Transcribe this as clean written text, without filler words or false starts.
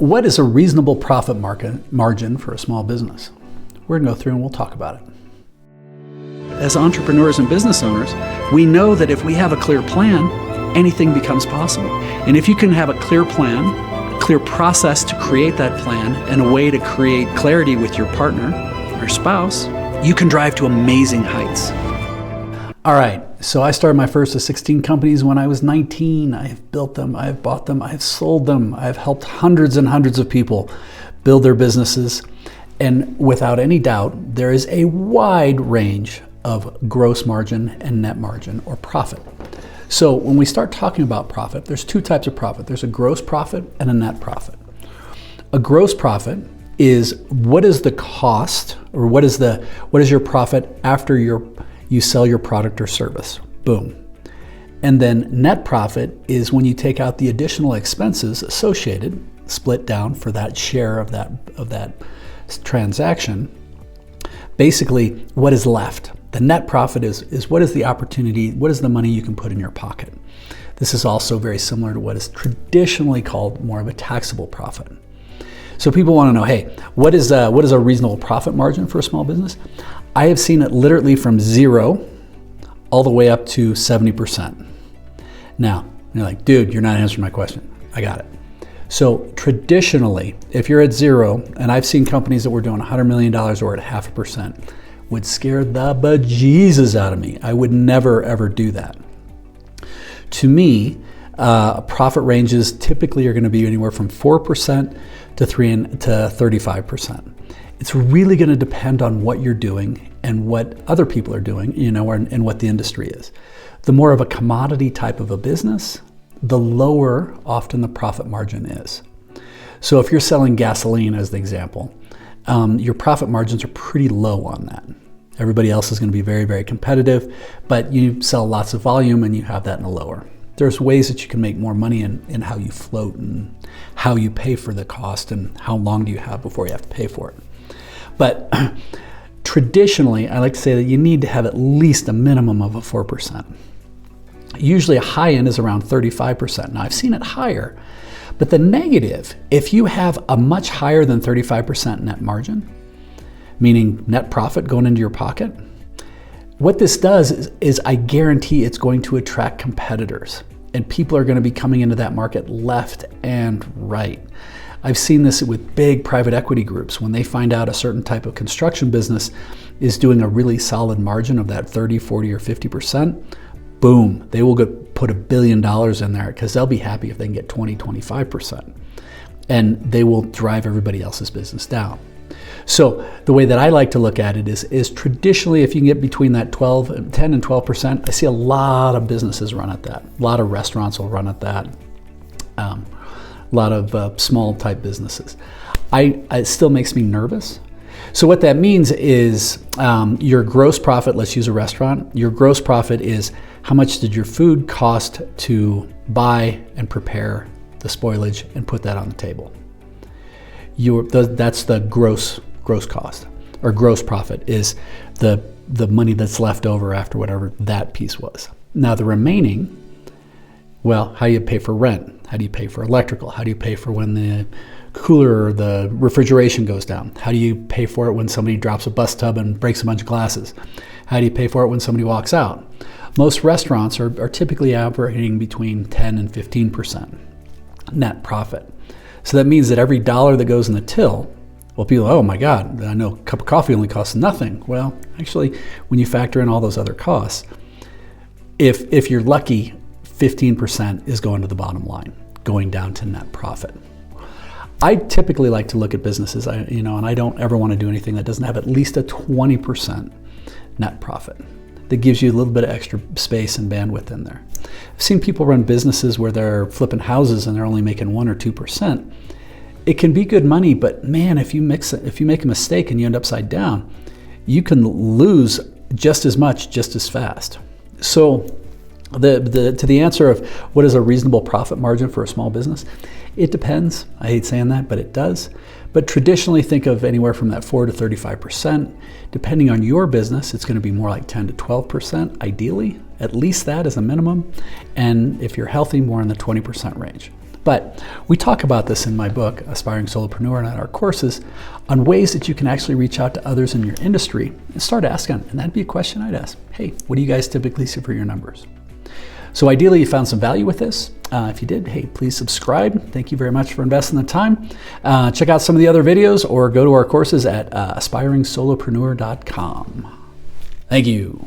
What is a reasonable profit margin for a small business? We're going to go through and we'll talk about it. As entrepreneurs and business owners, we know that if we have a clear plan, anything becomes possible. And if you can have a clear plan, a clear process to create that plan, and a way to create clarity with your partner or spouse, you can drive to amazing heights. All right, so I started my first of 16 companies when I was 19. I have built them, I have bought them, I have sold them. I have helped hundreds and hundreds of people build their businesses. And without any doubt, there is a wide range of gross margin and net margin or profit. So when we start talking about profit, there's two types of profit. There's a gross profit and a net profit. A gross profit is what is the cost, or what is your profit after you sell your product or service. Boom. And then net profit is when you take out the additional expenses associated, split down for that share of that transaction. Basically, what is left. The net profit is what is the opportunity, what is the money you can put in your pocket. This is also very similar to what is traditionally called more of a taxable profit. So people want to know, hey, what is a reasonable profit margin for a small business? I have seen it literally from 0 all the way up to 70%. Now, you're like, dude, you're not answering my question. I got it. So traditionally, if you're at 0, and I've seen companies that were doing $100 million or at 0.5%, would scare the bejesus out of me. I would never, ever do that. To me, profit ranges typically are going to be anywhere from 4% to 35%. It's really going to depend on what you're doing and what other people are doing, and what the industry is. The more of a commodity type of a business, the lower often the profit margin is. So if you're selling gasoline as the example, your profit margins are pretty low on that. Everybody else is going to be very, very competitive, but you sell lots of volume and you have that in the lower. There's ways that you can make more money in how you float and how you pay for the cost and how long do you have before you have to pay for it. But traditionally, I like to say that you need to have at least a minimum of a 4%. Usually a high end is around 35%. Now I've seen it higher, but the negative, if you have a much higher than 35% net margin, meaning net profit going into your pocket, what this does is I guarantee it's going to attract competitors, and people are going to be coming into that market left and right. I've seen this with big private equity groups. When they find out a certain type of construction business is doing a really solid margin of that 30, 40, or 50%, boom, they will put $1 billion in there because they'll be happy if they can get 20, 25%. And they will drive everybody else's business down. So the way that I like to look at it is traditionally, if you can get between that 10 and 12%, I see a lot of businesses run at that. A lot of restaurants will run at that. A lot of small type businesses. It still makes me nervous. So what that means is your gross profit, let's use a restaurant, your gross profit is how much did your food cost to buy and prepare the spoilage and put that on the table. That's the gross cost, or gross profit is the money that's left over after whatever that piece was. Now the remaining, well, how do you pay for rent? How do you pay for electrical? How do you pay for when the cooler or the refrigeration goes down? How do you pay for it when somebody drops a bus tub and breaks a bunch of glasses? How do you pay for it when somebody walks out? Most restaurants are typically operating between 10 and 15% net profit. So that means that every dollar that goes in the till, well, people, oh my God, I know a cup of coffee only costs nothing. Well, actually, when you factor in all those other costs, if you're lucky, 15% is going to the bottom line, going down to net profit. I typically like to look at businesses, and I don't ever want to do anything that doesn't have at least a 20% net profit. That gives you a little bit of extra space and bandwidth in there. I've seen people run businesses where they're flipping houses and they're only making 1 or 2%. It can be good money, but man, if you make a mistake and you end upside down, you can lose just as much, just as fast. So to the answer of what is a reasonable profit margin for a small business, it depends. I hate saying that, but it does. But traditionally, think of anywhere from that 4 to 35%. Depending on your business, it's going to be more like 10 to 12%, ideally. At least that is a minimum. And if you're healthy, more in the 20% range. But we talk about this in my book, Aspiring Solopreneur, and at our courses on ways that you can actually reach out to others in your industry and start asking. And that'd be a question I'd ask. Hey, what do you guys typically see for your numbers? So ideally you found some value with this. If you did, hey, please subscribe. Thank you very much for investing the time. Check out some of the other videos or go to our courses at aspiringsolopreneur.com. Thank you.